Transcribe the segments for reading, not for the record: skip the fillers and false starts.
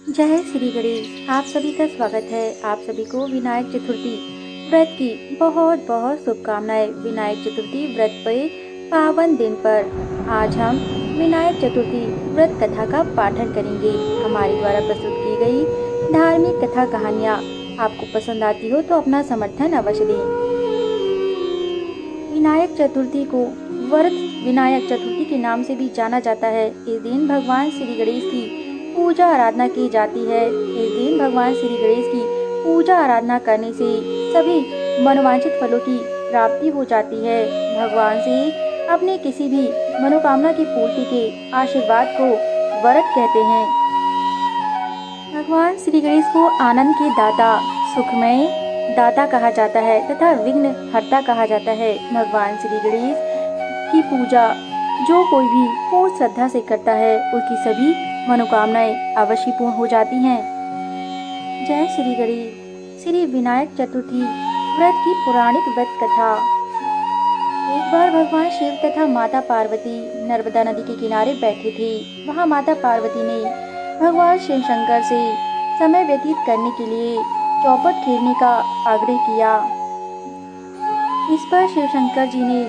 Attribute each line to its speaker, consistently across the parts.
Speaker 1: जय श्री गणेश। आप सभी का स्वागत है। आप सभी को विनायक चतुर्थी व्रत की बहुत बहुत शुभकामनाएं। विनायक चतुर्थी व्रत पे पावन दिन पर आज हम विनायक चतुर्थी व्रत कथा का पाठन करेंगे। हमारे द्वारा प्रस्तुत की गई धार्मिक कथा कहानियाँ आपको पसंद आती हो तो अपना समर्थन अवश्य दें। विनायक चतुर्थी को व्रत विनायक चतुर्थी के नाम से भी जाना जाता है। इस दिन भगवान श्री गणेश की पूजा आराधना की जाती है। इस दिन भगवान श्री गणेश की पूजा आराधना करने से सभी मनोवांछित फलों की प्राप्ति हो जाती है। भगवान से अपने किसी भी मनोकामना की पूर्ति के आशीर्वाद को व्रत कहते हैं। भगवान श्री गणेश को आनंद के दाता, सुखमय दाता कहा जाता है तथा विघ्न हरता कहा जाता है। भगवान श्री गणेश की पूजा जो कोई भी पूर्ण श्रद्धा से करता है उसकी सभी मनोकामनाएं अवश्य पूर्ण हो जाती हैं। जय श्री गणेश। श्री विनायक चतुर्थी व्रत की पौराणिक व्रत कथा। एक बार भगवान शिव तथा माता पार्वती नर्मदा नदी के किनारे बैठे थे। वहां माता पार्वती ने भगवान शिव शंकर से समय व्यतीत करने के लिए चौपट खेलने का आग्रह किया। इस पर शिव शंकर जी ने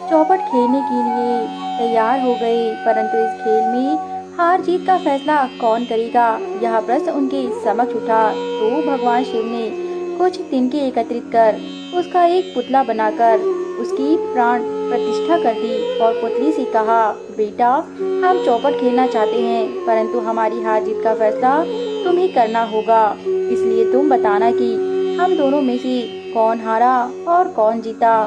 Speaker 1: चौपट खेलने के लिए तैयार हो गए, परंतु इस खेल में हार जीत का फैसला कौन करेगा, यह प्रश्न उनके समक्ष उठा। तो भगवान शिव ने कुछ तिनके एकत्रित कर उसका एक पुतला बनाकर उसकी प्राण प्रतिष्ठा कर दी और पुतली से कहा, बेटा हम चौपट खेलना चाहते हैं, परंतु हमारी हार जीत का फैसला तुम्हें करना होगा। इसलिए तुम बताना कि हम दोनों में से कौन हारा और कौन जीता।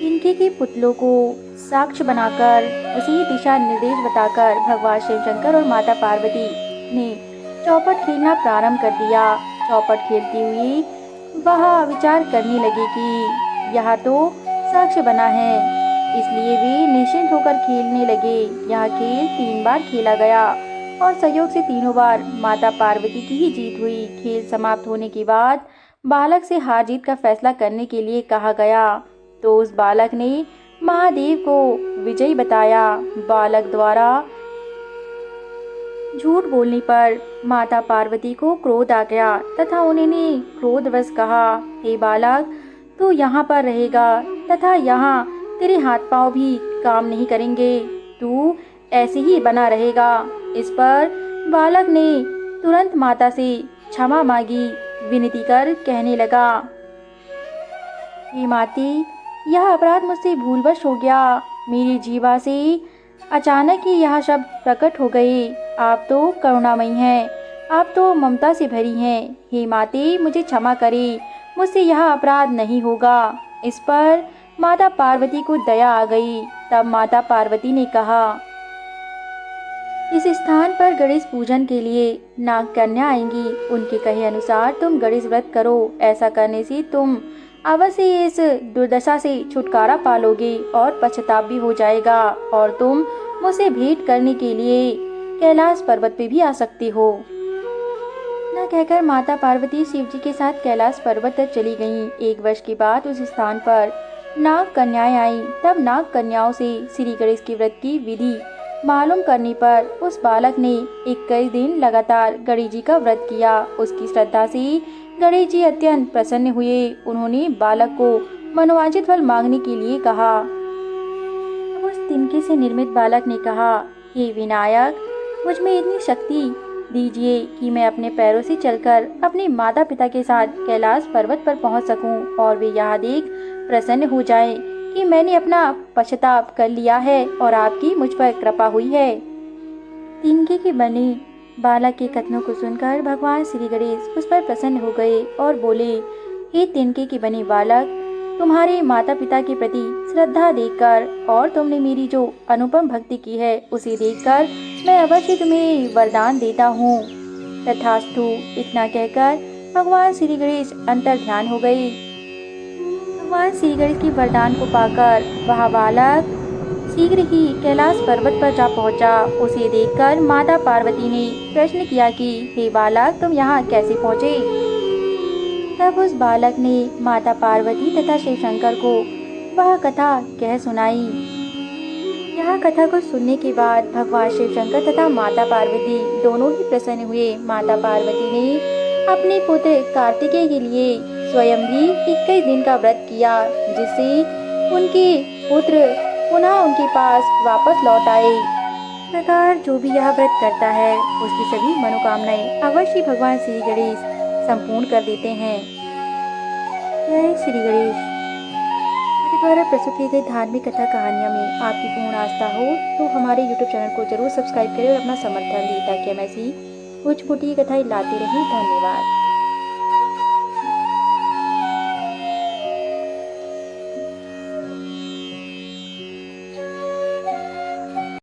Speaker 1: इनके के पुतलों को साक्ष्य बनाकर उसी दिशा निर्देश बताकर भगवान शिव शंकर और माता पार्वती ने चौपट खेलना प्रारंभ कर दिया। चौपट खेलती हुई वह विचार करने लगे कि यह तो साक्ष्य बना है, इसलिए वे निश्चिंत होकर खेलने लगे। यह खेल 3 बार खेला गया और संयोग से तीनों बार माता पार्वती की ही जीत हुई। खेल समाप्त होने के बाद बालक से हार जीत का फैसला करने के लिए कहा गया, तो उस बालक ने महादेव को विजयी बताया। बालक द्वारा झूठ बोलने पर माता पार्वती को क्रोध आ गया तथा उन्होंने क्रोधवश कहा, हे बालक तू यहाँ पर रहेगा तथा यहाँ तेरे हाथ पांव भी काम नहीं करेंगे, तू ऐसे ही बना रहेगा। इस पर बालक ने तुरंत माता से क्षमा मांगी, विनती कर कहने लगा, हे माती यह अपराध मुझसे भूलवश हो गया। मेरी जीवा से अचानक ही यह शब्द प्रकट हो गए। आप तो करुणामयी हैं, आप तो ममता से भरी हैं। हे माते मुझे क्षमा करें, मुझसे यह अपराध नहीं होगा। इस पर माता पार्वती को दया आ गई। तब माता पार्वती ने कहा, इस स्थान पर गणेश पूजन के लिए नाग कन्या आएंगी। उनके कहे अनुसार तुम गणेश व्रत करो। ऐसा करने से तुम अवश्य इस दुर्दशा से छुटकारा पालोगे और पश्चाताप भी हो जाएगा और तुम मुझसे भेंट करने के लिए कैलाश पर्वत पे भी आ सकते हो। न कहकर माता पार्वती शिव जी के साथ कैलाश पर्वत तक चली गईं। 1 वर्ष के बाद उस स्थान पर नाग कन्याएं आईं। तब नाग कन्याओं से श्री गणेश के व्रत की विधि मालूम करने पर उस बालक ने 21 दिन लगातार गणेश जी का व्रत किया। उसकी श्रद्धा से गणेश जी अत्यंत प्रसन्न हुए। उन्होंने बालक को मनोवांछित फल मांगने के लिए कहा। उस तिनके से निर्मित बालक ने कहा, हे विनायक मुझ में इतनी शक्ति दीजिए कि मैं अपने पैरों से चलकर अपने माता पिता के साथ कैलाश पर्वत पर पहुंच सकूं और वे यह देख प्रसन्न हो जाएं कि मैंने अपना पश्चाताप कर लिया है और आपकी मुझ पर कृपा हुई है। तिनके के बने बालक के कथनों को सुनकर भगवान श्री गणेश उस पर प्रसन्न हो गए और बोले, हे तिनके के बने बालक, तुम्हारे माता पिता के प्रति श्रद्धा देखकर और तुमने मेरी जो अनुपम भक्ति की है उसे देखकर मैं अवश्य तुम्हें वरदान देता हूँ। तथास्तु। इतना कहकर भगवान श्री गणेश अंतर ध्यान हो गए। भगवान श्री गणेश के वरदान को पाकर वह बालक शीघ्र ही कैलाश पर्वत पर जा पहुंचा। उसे देखकर माता पार्वती ने प्रश्न किया कि हे बालक तुम यहाँ कैसे पहुँचे। तब उस बालक ने माता पार्वती तथा शिव शंकर को वह कथा कह सुनाई। यह कथा को सुनने के बाद भगवान शिव शंकर तथा माता पार्वती दोनों ही प्रसन्न हुए। माता पार्वती ने अपने पुत्र कार्तिकेय के लिए स्वयं भी 21 दिन का व्रत किया, जिससे उनके पुत्र पुनः उनके पास वापस लौट आए। इस प्रकार जो भी यह व्रत करता है उसकी सभी मनोकामनाएं अवश्य भगवान श्री गणेश संपूर्ण कर देते हैं। जय श्री गणेश। हमारे द्वारा प्रस्तुत की गई धार्मिक कथा कहानियाँ में आपकी पूर्ण आस्था हो तो हमारे YouTube चैनल को जरूर सब्सक्राइब करें और अपना समर्थन दें, ताकि हम ऐसी कुछ मोटी कथाएं लाते रहें। धन्यवाद।